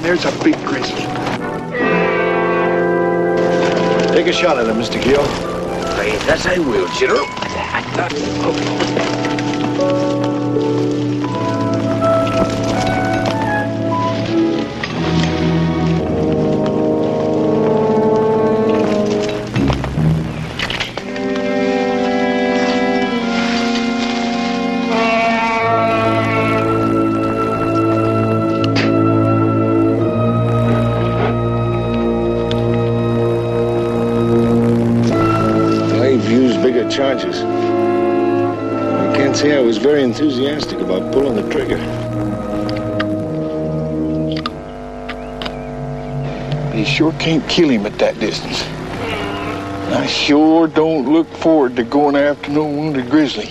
there's a big grizzly. Take a shot at him, Mr. Keogh. Right, that I will, General. Charges. I can't say I was very enthusiastic about pulling the trigger. You sure can't kill him at that distance. I sure don't look forward to going after no wounded grizzly.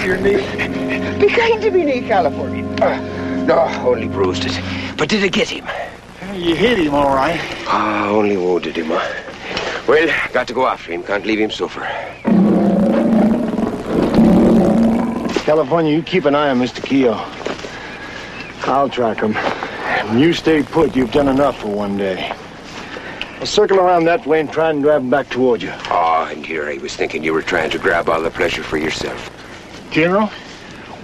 Your knee? Be kind to me, knee, California. No, only bruised it. But did it get him? You hit him, all right. Only wounded him, Well, got to go after him. Can't leave him suffer. California, you keep an eye on Mr. Keogh. I'll track him. You stay put. You've done enough for one day. I'll circle around that way and try and drive him back toward you. And here I was thinking you were trying to grab all the pleasure for yourself. General,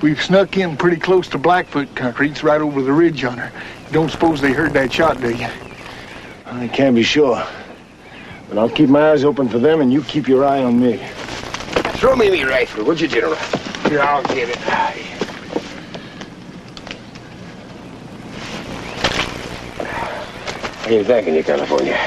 we've snuck in pretty close to Blackfoot country. It's right over the ridge yonder. You don't suppose they heard that shot, do you? I can't be sure. But I'll keep my eyes open for them, and you keep your eye on me. Throw me my rifle, would you, General? Here, I'll get it. I'll be back in you, California.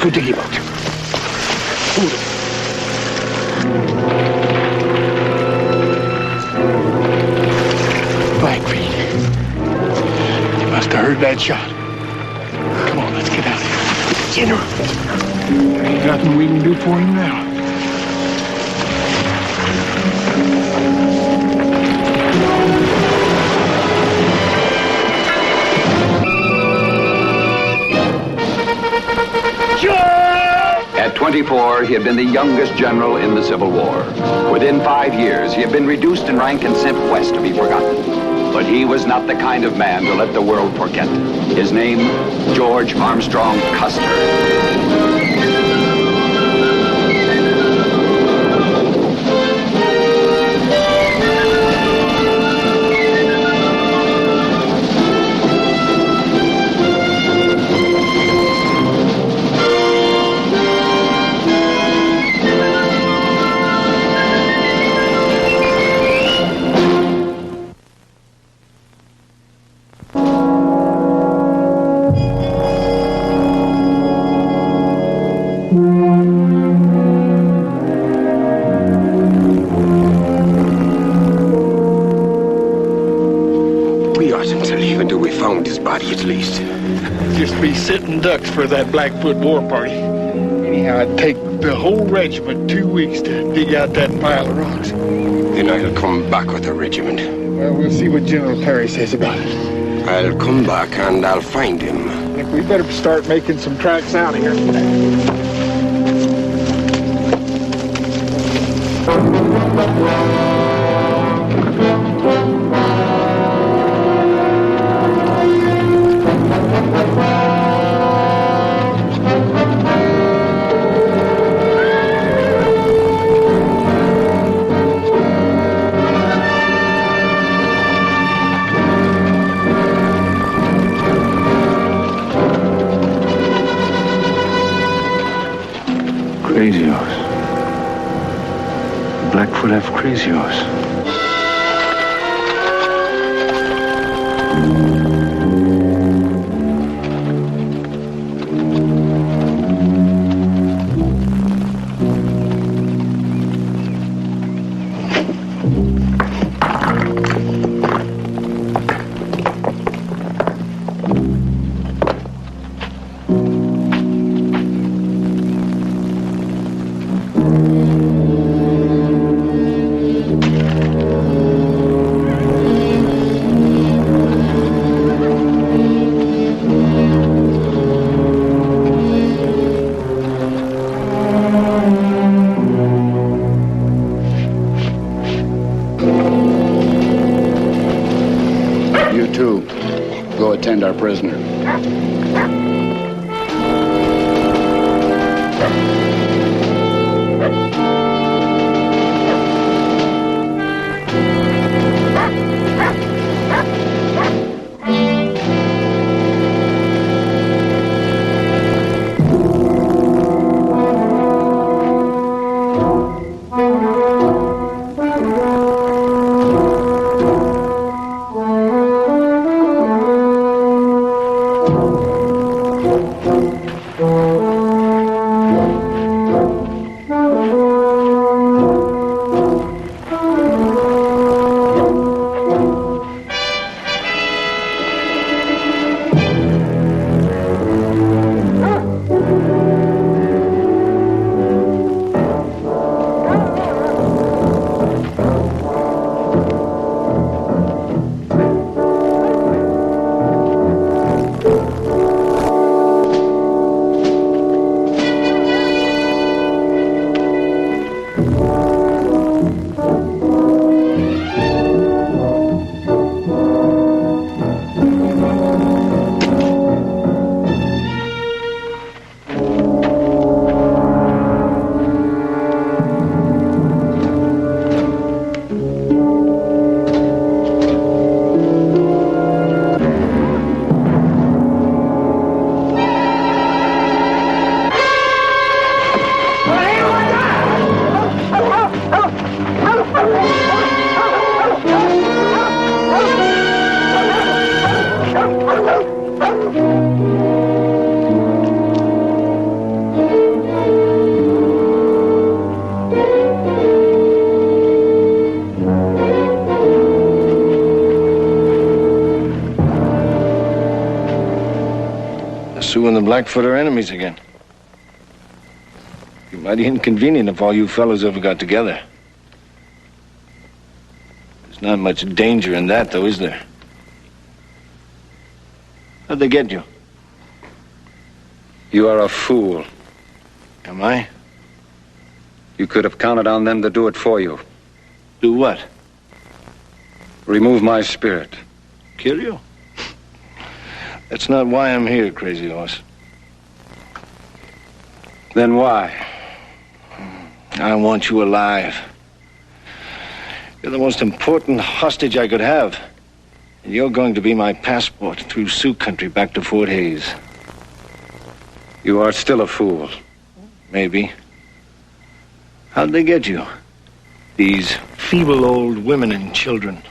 Go dig him out. Blackfeet. He must have heard that shot. Come on, let's get out of here. General, there ain't nothing we can do for him now. At 24, he had been the youngest general in the Civil War. Within 5 years, he had been reduced in rank and sent west to be forgotten. But he was not the kind of man to let the world forget. His name, George Armstrong Custer. Just be sitting ducks for that Blackfoot war party. Anyhow, it'd take the whole regiment 2 weeks to dig out that pile of rocks. Then I'll come back with the regiment. Well, we'll see what General Perry says about it. I'll come back and I'll find him. Look, we better start making some tracks out of here. Crazy horse. Blackfoot have crazy horse. Our prisoner. Sioux and the Blackfoot are enemies again. Be mighty inconvenient if all you fellows ever got together. There's not much danger in that, though, is there? How'd they get you? You are a fool. Am I? You could have counted on them to do it for you. Do what? Remove my spirit. Kill you? That's not why I'm here, Crazy Horse. Then why? I want you alive. You're the most important hostage I could have. And you're going to be my passport through Sioux country back to Fort Hays. You are still a fool. Maybe. How'd they get you? These feeble old women and children.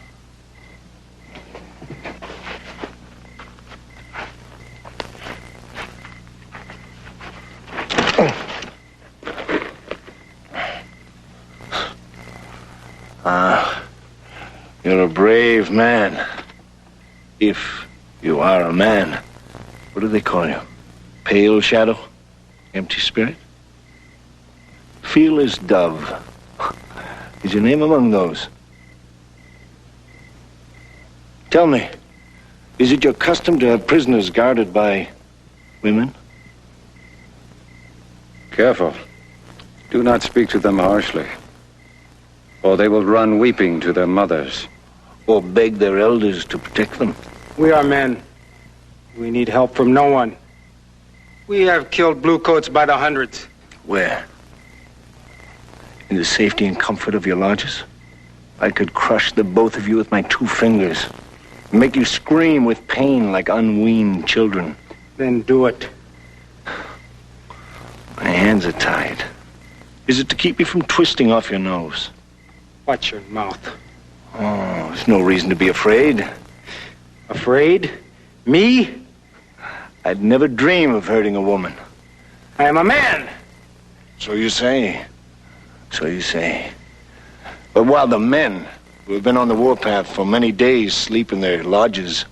You're a brave man. If you are a man. What do they call you? Pale shadow? Empty spirit? Fearless dove. Is your name among those? Tell me, is it your custom to have prisoners guarded by women? Careful. Do not speak to them harshly. Or they will run weeping to their mothers. Or beg their elders to protect them. We are men. We need help from no one. We have killed bluecoats by the hundreds. Where? In the safety and comfort of your lodges? I could crush the both of you with my 2 fingers. Make you scream with pain like unweaned children. Then do it. My hands are tied. Is it to keep you from twisting off your nose? Watch your mouth. Oh, there's no reason to be afraid. Afraid? Me? I'd never dream of hurting a woman. I am a man. So you say. So you say. But while the men who have been on the warpath for many days sleep in their lodges,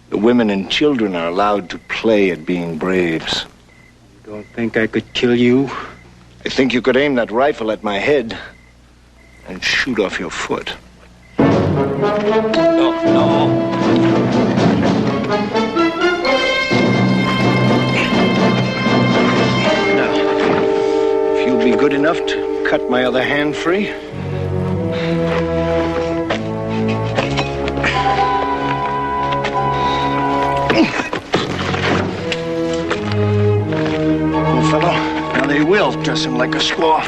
the women and children are allowed to play at being braves. You don't think I could kill you? I think you could aim that rifle at my head and shoot off your foot. No. Now, if you'll be good enough to cut my other hand free. Poor fellow. Now they will dress him like a squaw.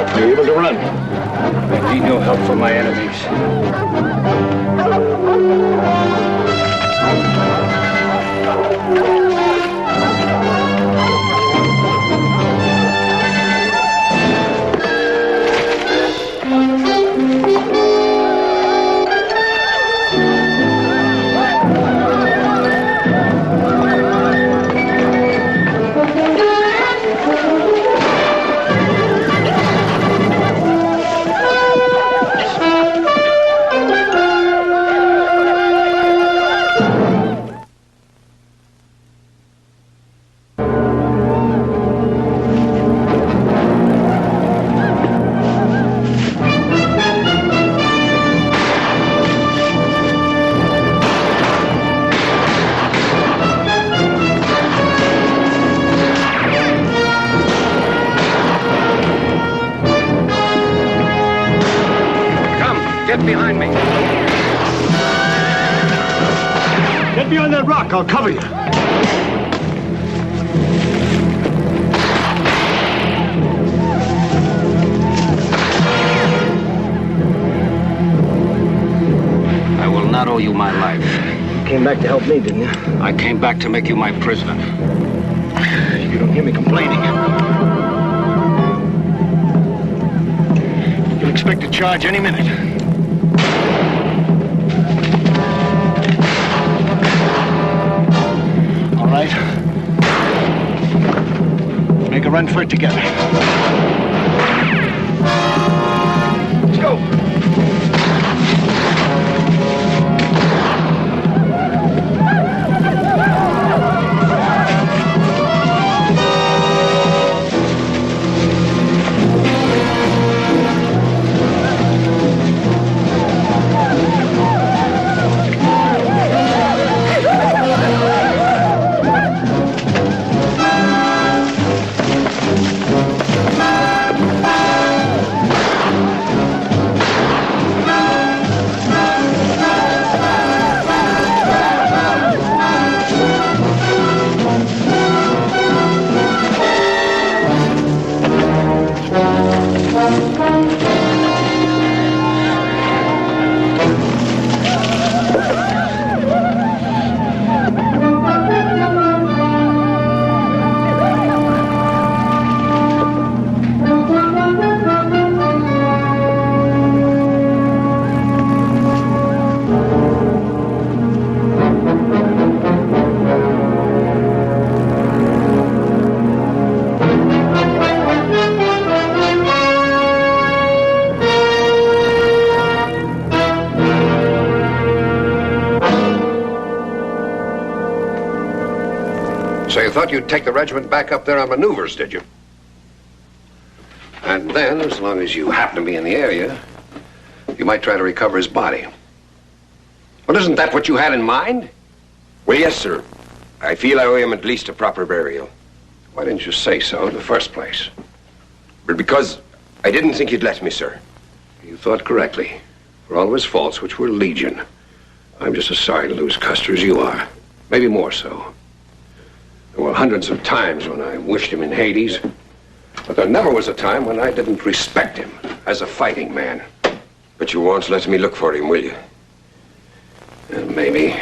Are you able to run? I need no help from my enemies. Get behind me. Get behind that rock. I'll cover you. I will not owe you my life. You came back to help me, didn't you? I came back to make you my prisoner. You don't hear me complaining. You'll expect a charge any minute. All right. Make a run for it together. Let's go. So you thought you'd take the regiment back up there on maneuvers, did you? And then, as long as you happen to be in the area, you might try to recover his body. Well, isn't that what you had in mind? Well, yes, sir. I feel I owe him at least a proper burial. Why didn't you say so in the first place? But because I didn't think you'd let me, sir. You thought correctly. For all of his faults, which were legion. I'm just as sorry to lose Custer as you are. Maybe more so. There were hundreds of times when I wished him in Hades. But there never was a time when I didn't respect him as a fighting man. But you won't let me look for him, will you? And maybe,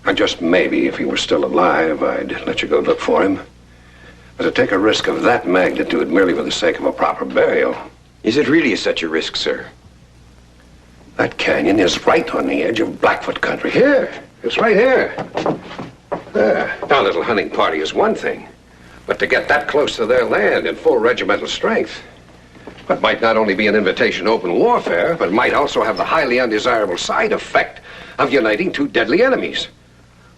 or just maybe, if he were still alive, I'd let you go look for him. But to take a risk of that magnitude merely for the sake of a proper burial... Is it really such a risk, sir? That canyon is right on the edge of Blackfoot country. Here, it's right here. There. Now, a little hunting party is one thing. But to get that close to their land in full regimental strength... That might not only be an invitation to open warfare, but might also have the highly undesirable side effect of uniting two deadly enemies.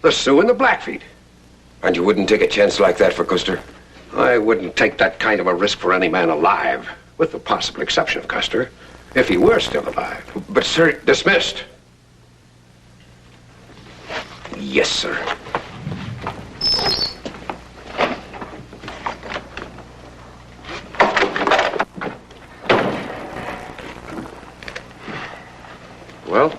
The Sioux and the Blackfeet. And you wouldn't take a chance like that for Custer? I wouldn't take that kind of a risk for any man alive, with the possible exception of Custer, if he were still alive. But, sir... Dismissed. Yes, sir. Well,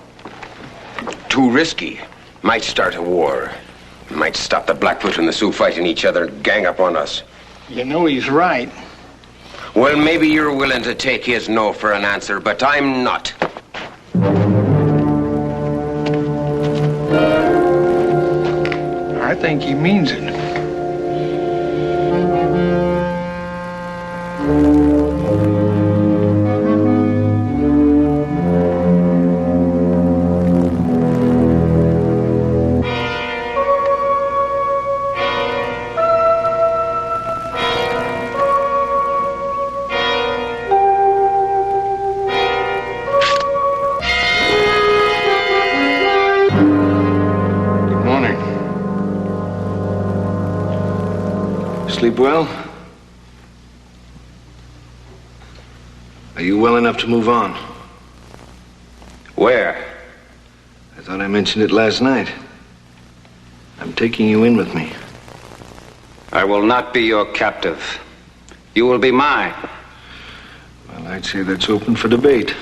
too risky. Might start a war. Might stop the Blackfoot and the Sioux fighting each other and gang up on us. You know he's right. Well, maybe you're willing to take his no for an answer, but I'm not. I think he means it. Sleep well? Are you well enough to move on? Where? I thought I mentioned it last night. I'm taking you in with me. I will not be your captive. You will be mine. Well, I'd say that's open for debate.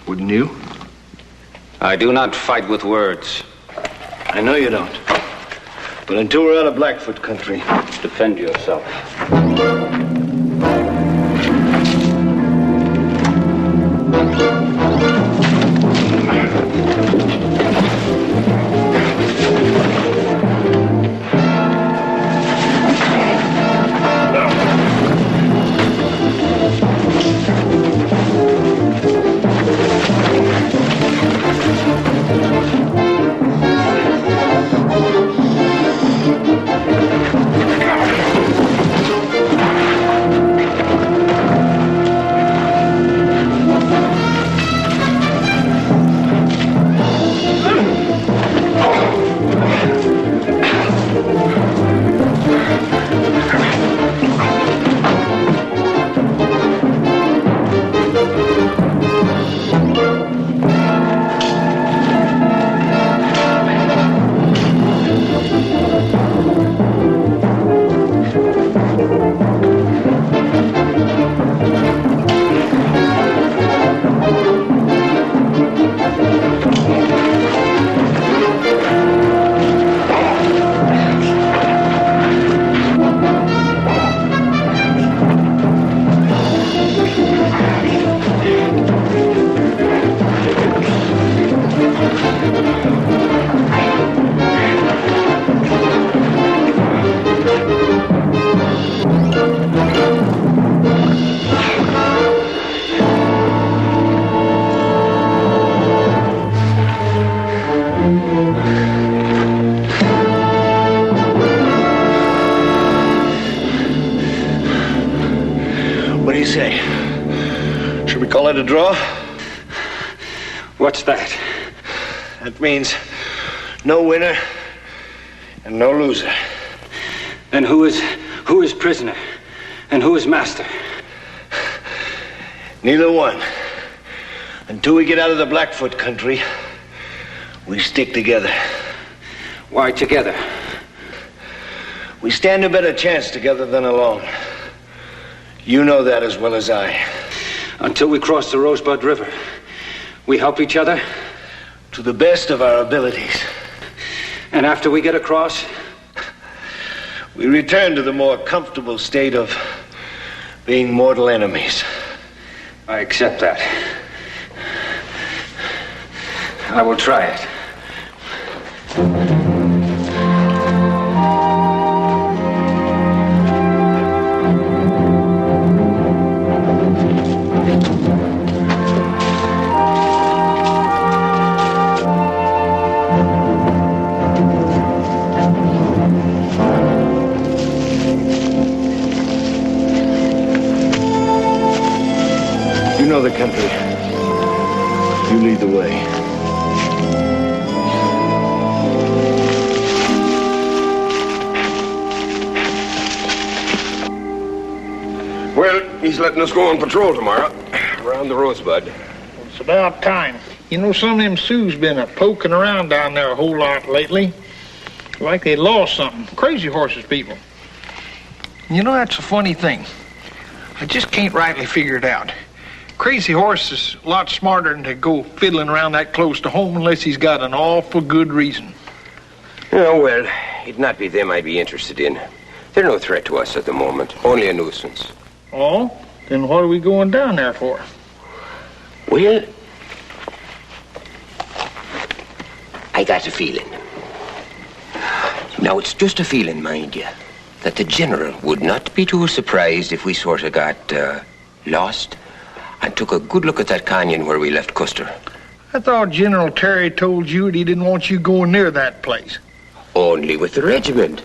Wouldn't you? I do not fight with words. I know you don't. But until we're out of Blackfoot country, defend yourself. Call it a draw? What's that? That means no winner and no loser. Then who is prisoner? And who is master? Neither one. Until we get out of the Blackfoot country, we stick together. Why together? We stand a better chance together than alone. You know that as well as I. Until we cross the Rosebud River, we help each other? To the best of our abilities. And after we get across? We return to the more comfortable state of being mortal enemies. I accept that. I will try it. You know the country. You lead the way. Well, he's letting us go on patrol tomorrow, around the Rosebud. It's about time. You know, some of them Sioux's been poking around down there a whole lot lately. Like they lost something. Crazy horses, people. You know, that's a funny thing. I just can't rightly figure it out. Crazy horse is a lot smarter than to go fiddling around that close to home unless he's got an awful good reason. Oh, well, it'd not be them I'd be interested in. They're no threat to us at the moment, only a nuisance. Oh? Then what are we going down there for? Well, I got a feeling. Now, it's just a feeling, mind you, that the General would not be too surprised if we sort of got lost and took a good look at that canyon where we left Custer. I thought General Terry told you that he didn't want you going near that place. Only with the regiment.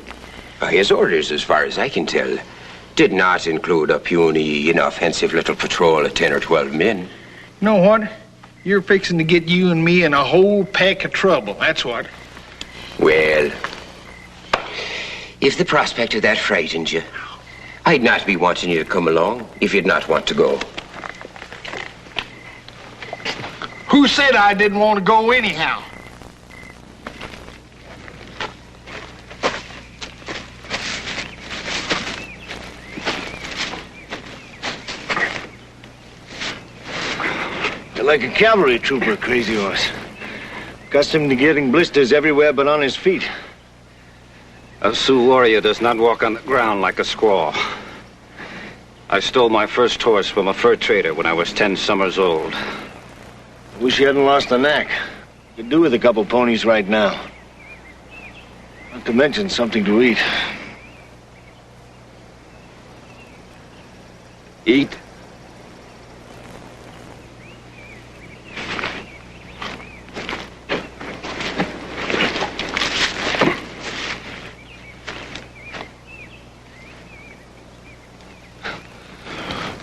His orders, as far as I can tell, did not include a puny, inoffensive little patrol of 10 or 12 men. You know what? You're fixing to get you and me in a whole pack of trouble, that's what. Well, if the prospect of that frightened you, I'd not be wanting you to come along if you'd not want to go. Who said I didn't want to go anyhow? You're like a cavalry trooper, Crazy Horse. Accustomed to getting blisters everywhere but on his feet. A Sioux warrior does not walk on the ground like a squaw. I stole my first horse from a fur trader when I was 10 summers old. Wish you hadn't lost the knack. Could do with a couple ponies right now. Not to mention something to eat. Eat?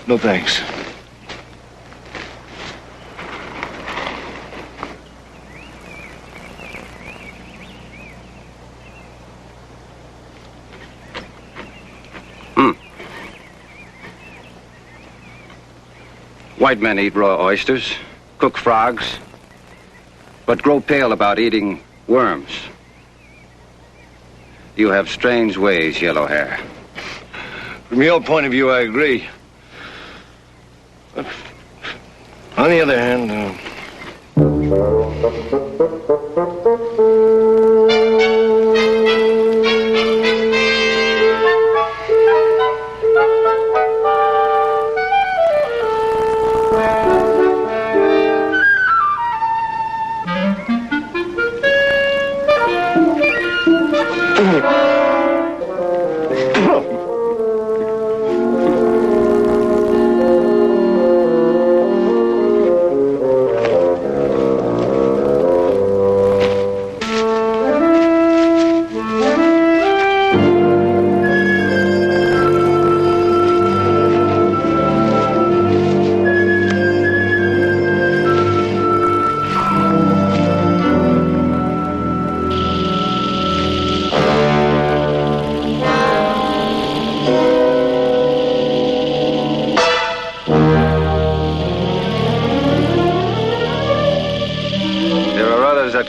No thanks. White men eat raw oysters, cook frogs, but grow pale about eating worms. You have strange ways, Yellow Hair. From your point of view, I agree. But on the other hand,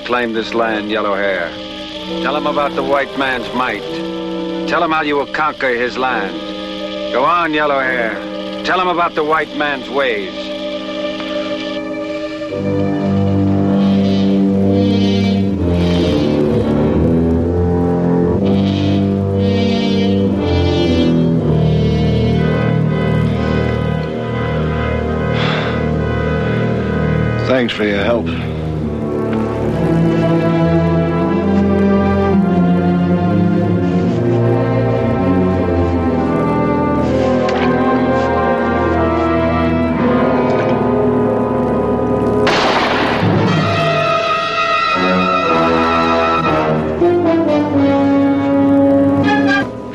claim this land, Yellow Hair. Tell him about the white man's might. Tell him how you will conquer his land. Go on, Yellow Hair. Tell him about the white man's ways. Thanks for your help.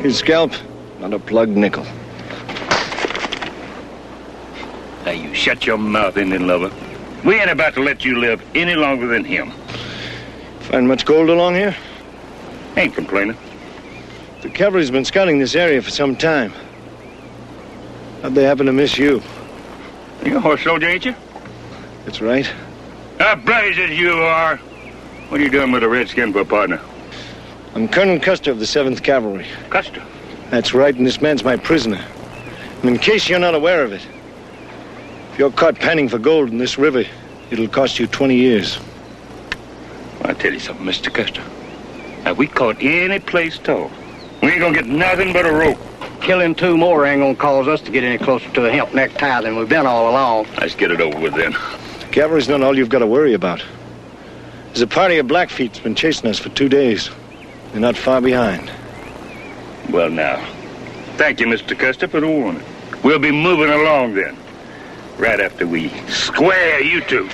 His scalp, not a plugged nickel. Now you shut your mouth, Indian lover. We ain't about to let you live any longer than him. Find much gold along here? Ain't complaining. The cavalry's been scouting this area for some time. How'd they happen to miss you? You're a horse soldier, ain't you? That's right. A blazes you are. What are you doing with a redskin for a partner? I'm Colonel Custer of the 7th Cavalry. Custer? That's right, and this man's my prisoner. And in case you're not aware of it, if you're caught panning for gold in this river, it'll cost you 20 years. I'll tell you something, Mr. Custer. Now, we caught any place at all, we ain't gonna get nothing but a rope. Killing 2 more ain't gonna cause us to get any closer to a hemp necktie than we've been all along. Let's get it over with then. The cavalry's not all you've got to worry about. There's a party of Blackfeet's been chasing us for 2 days. They're not far behind. Well, now, thank you, Mr. Custer, for the warning. We'll be moving along then. Right after we square you two.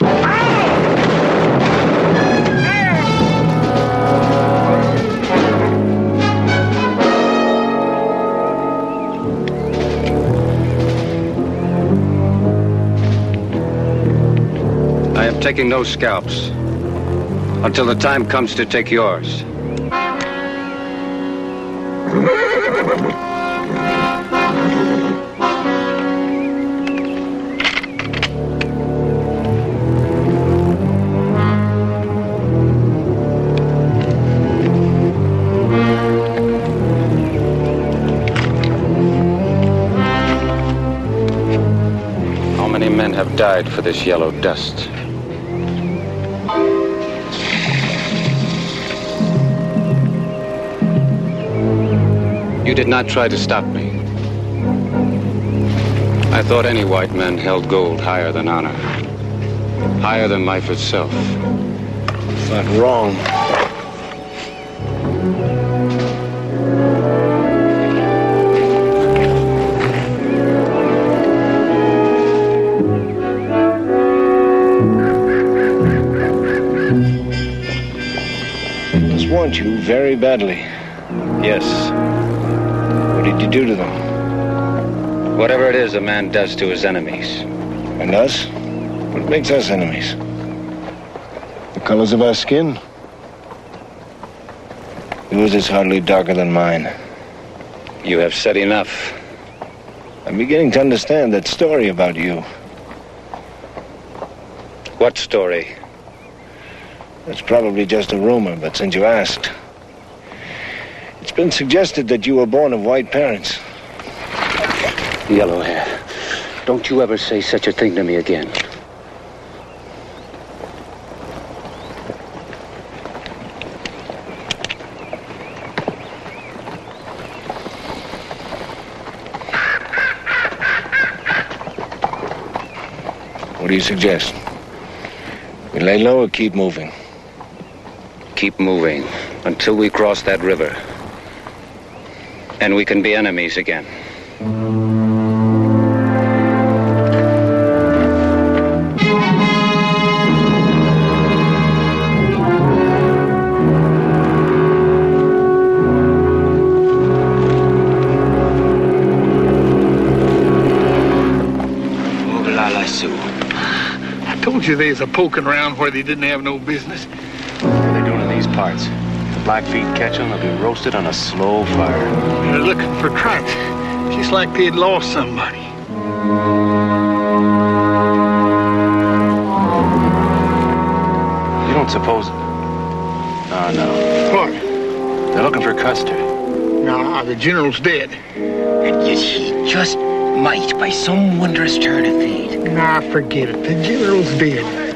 I am taking no scalps until the time comes to take yours. How many men have died for this yellow dust? You did not try to stop me. I thought any white man held gold higher than honor, higher than life itself. Not wrong. Just want you very badly. Yes. What did you do to them? Whatever it is a man does to his enemies. And us? What makes us enemies? The colors of our skin? Yours is hardly darker than mine. You have said enough. I'm beginning to understand that story about you. What story? That's probably just a rumor, but since you asked, it's been suggested that you were born of white parents. Yellow Hair, don't you ever say such a thing to me again. What do you suggest? We lay low or keep moving? Keep moving until we cross that river. And we can be enemies again. I told you there's a poking around where they didn't have no business. What are they doing in these parts? The Blackfeet catch them, they'll be roasted on a slow fire. They're looking for tracks, just like they'd lost somebody. You don't suppose What? They're looking for Custer. Nah, the general's dead. And yet he just might, by some wondrous turn of fate. Nah, forget it. The general's dead.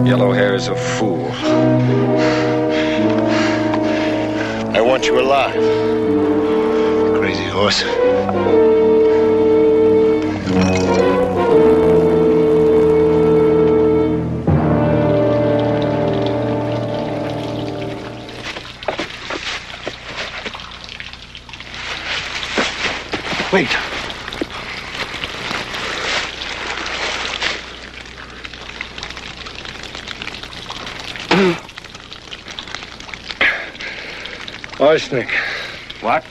Yellow Hair is a fool. I want you alive. Crazy horse. Wait. Arsenic. What?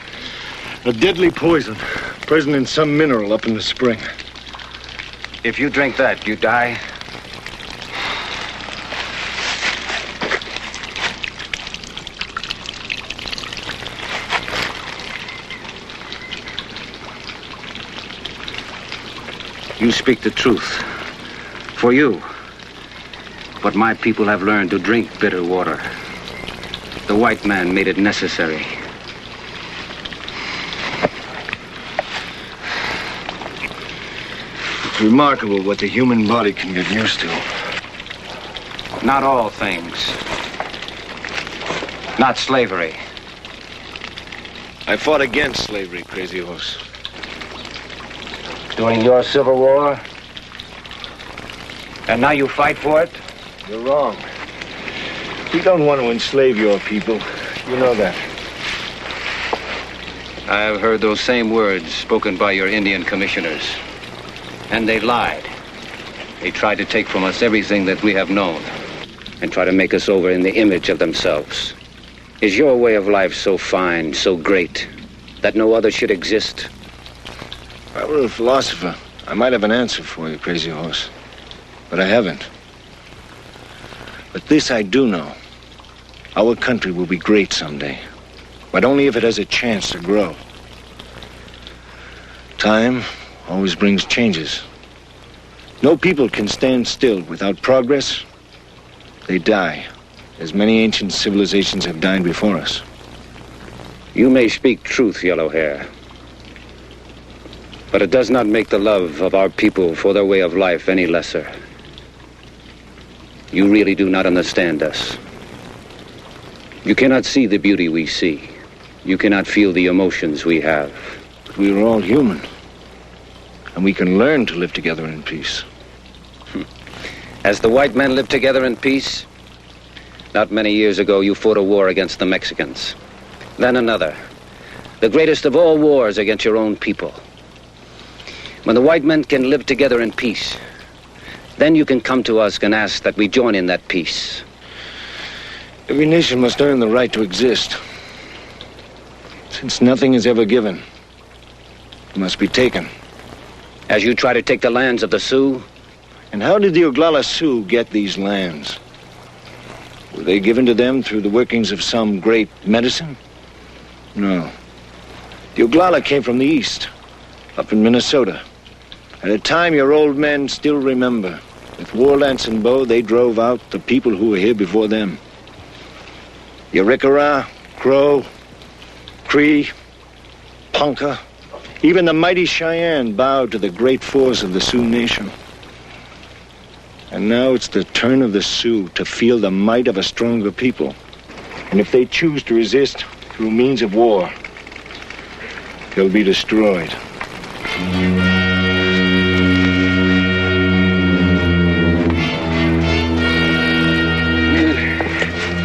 A deadly poison, present in some mineral up in the spring. If you drink that, you die. You speak the truth. For you. But my people have learned to drink bitter water. The white man made it necessary. It's remarkable what the human body can get used to. Not all things. Not slavery. I fought against slavery, Crazy Horse. During your Civil War? And now you fight for it? You're wrong. We don't want to enslave your people. You know that. I have heard those same words spoken by your Indian commissioners. And they lied. They tried to take from us everything that we have known and try to make us over in the image of themselves. Is your way of life so fine, so great, that no other should exist? If I were a philosopher, I might have an answer for you, Crazy Horse. But I haven't. But this I do know. Our country will be great someday. But only if it has a chance to grow. Time always brings changes. No people can stand still. Without progress, they die, as many ancient civilizations have died before us. You may speak truth, Yellow Hair. But it does not make the love of our people for their way of life any lesser. You really do not understand us. You cannot see the beauty we see. You cannot feel the emotions we have. But we are all human. And we can learn to live together in peace. As the white men lived together in peace, not many years ago you fought a war against the Mexicans. Then another. The greatest of all wars against your own people. When the white men can live together in peace, then you can come to us and ask that we join in that peace. Every nation must earn the right to exist. Since nothing is ever given, it must be taken. As you try to take the lands of the Sioux? And how did the Oglala Sioux get these lands? Were they given to them through the workings of some great medicine? No. The Oglala came from the east, up in Minnesota. At a time your old men still remember. With war lance and bow, they drove out the people who were here before them. The Arikara, Crow, Cree, Ponca, even the mighty Cheyenne bowed to the great force of the Sioux Nation. And now it's the turn of the Sioux to feel the might of a stronger people. And if they choose to resist through means of war, they'll be destroyed.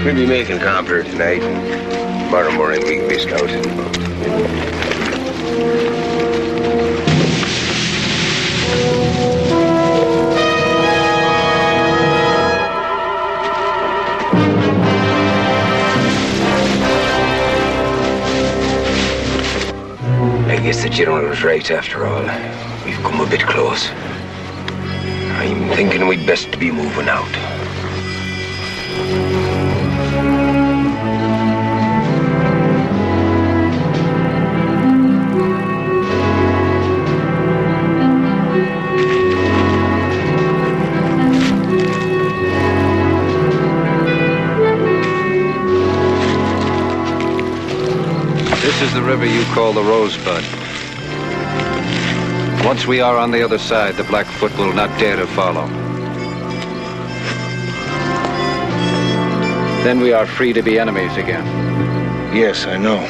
We'll be making copper tonight, and tomorrow morning we can be scouting. I guess the general was right after all. We've come a bit close. I'm thinking we'd best be moving out. This is the river you call the Rosebud. Once we are on the other side, the Blackfoot will not dare to follow. Then we are free to be enemies again. Yes, I know.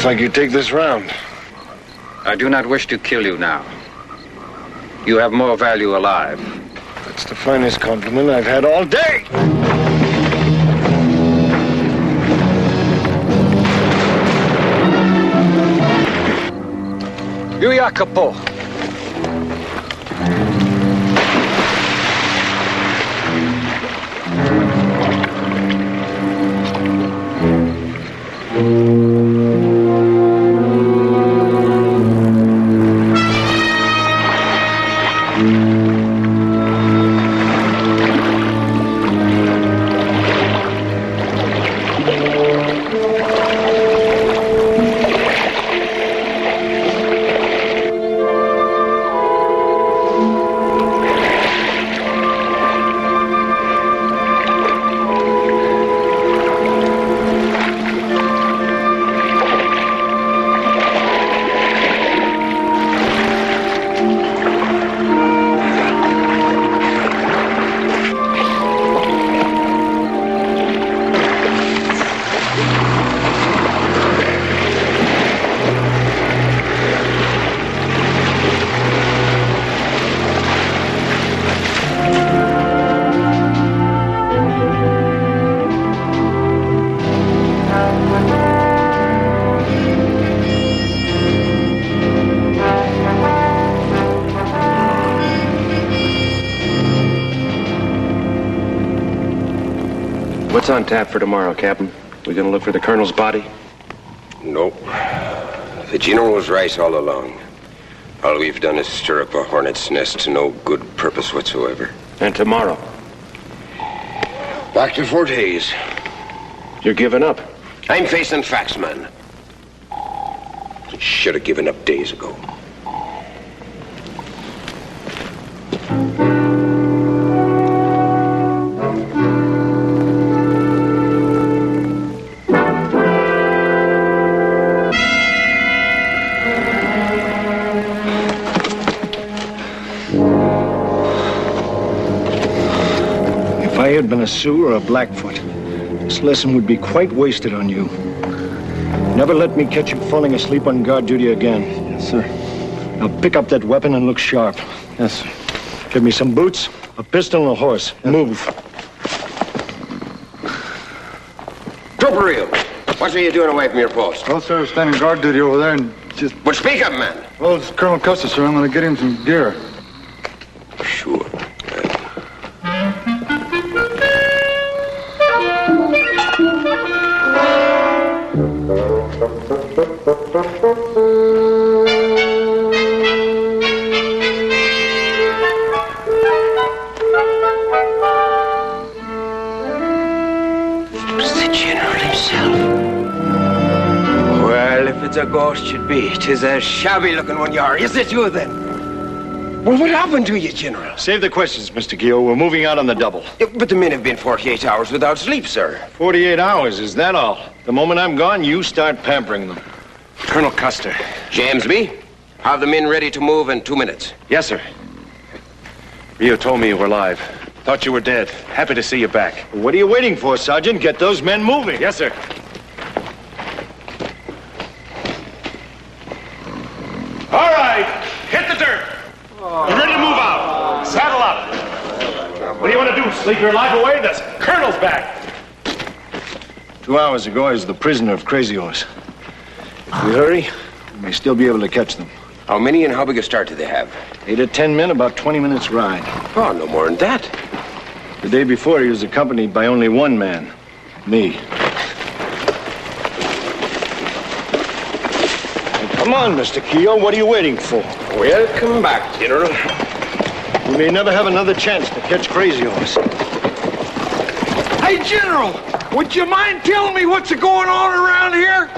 Like you take this round. I do not wish to kill you now. You have more value alive. That's the finest compliment I've had all day. Yuyakapo. What's on tap for tomorrow, Captain? We gonna look for the Colonel's body? Nope. The General was right all along. All we've done is stir up a hornet's nest to no good purpose whatsoever. And tomorrow? Back to Fort Hays. You're giving up? I'm facing facts, man. Should have given up days ago. If I had been a Sioux or a Blackfoot, this lesson would be quite wasted on you. Never let me catch you falling asleep on guard duty again. Yes, sir. Now pick up that weapon and look sharp. Yes, sir. Give me some boots, a pistol, and a horse. Yes. Move. Trooper Reel, what are you doing away from your post? Well, sir, standing guard duty over there and just... Well, speak up, man. Well, it's Colonel Custer, sir. I'm going to get him some gear. Sure. A ghost should be. 'Tis a shabby-looking one you are. Is it you, then? Well, what happened to you, General? Save the questions, Mr. Keogh. We're moving out on the double. Yeah, but the men have been 48 hours without sleep, sir. 48 hours, is that all? The moment I'm gone, you start pampering them. Colonel Custer. James B., have the men ready to move in 2 minutes. Yes, sir. Rio told me you were alive. Thought you were dead. Happy to see you back. What are you waiting for, Sergeant? Get those men moving. Yes, sir. All right, hit the dirt. You ready to move out? Saddle up. What do you want to do, sleep your life away? The Colonel's back. 2 hours ago, I was the prisoner of Crazy Horse. If we hurry, we may still be able to catch them. How many and how big a start do they have? 8 or 10 men, about 20 minutes ride. Oh, no more than that. The day before, he was accompanied by only one man, me. Come on, Mr. Keogh. What are you waiting for? Welcome back, General. We may never have another chance to catch Crazy Horse. Hey, General, would you mind telling me what's going on around here?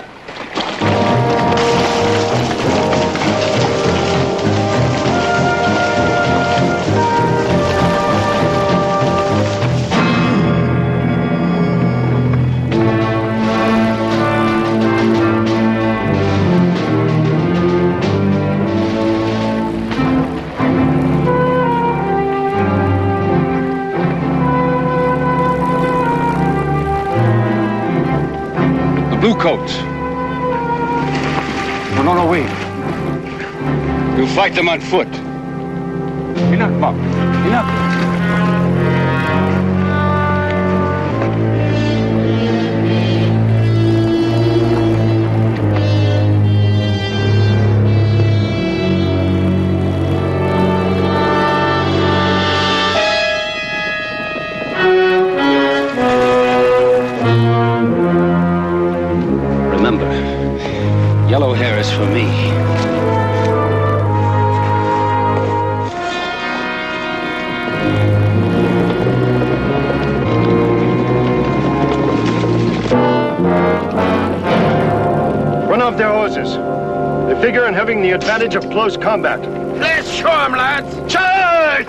Bluecoats. No, wait. You fight them on foot. Enough, Bob. Enough. Yellow hair is for me. Run off their horses. They figure on having the advantage of close combat. Let's show them, lads. Charge!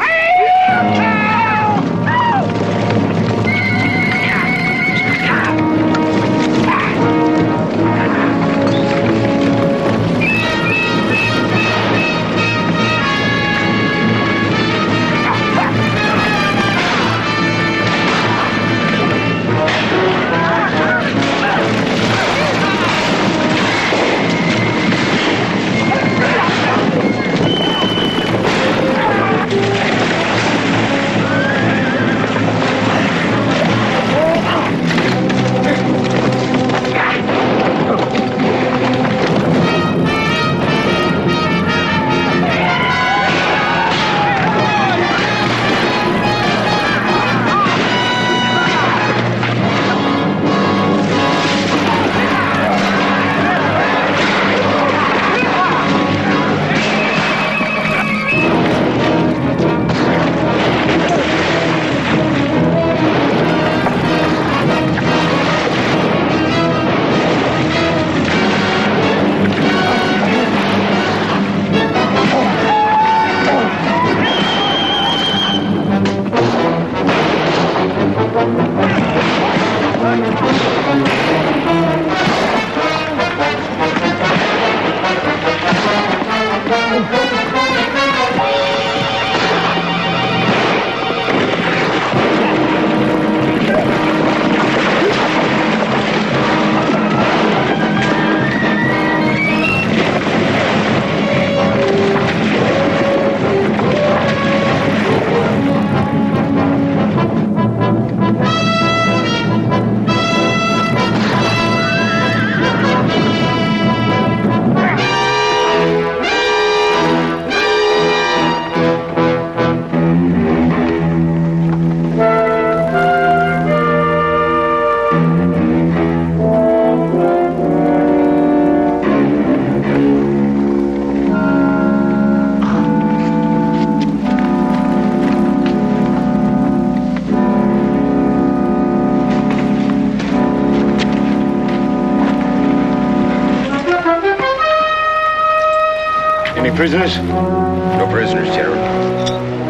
prisoners? No prisoners, General.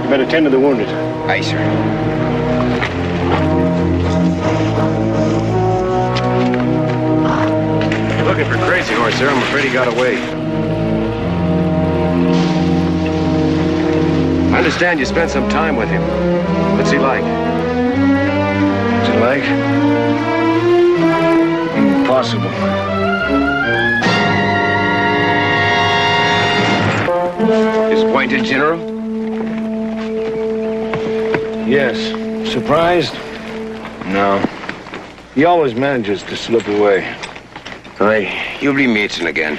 You better tend to the wounded. Aye, sir. Looking for Crazy Horse, sir. I'm afraid he got away. I understand you spent some time with him. What's he like? What's it like? Impossible. Disappointed, General? Yes. Surprised? No. He always manages to slip away. Aye, you'll be meeting again.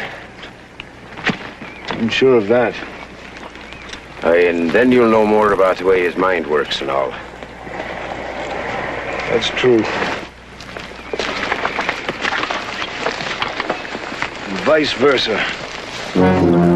I'm sure of that. Aye, and then you'll know more about the way his mind works and all. That's true. And vice versa.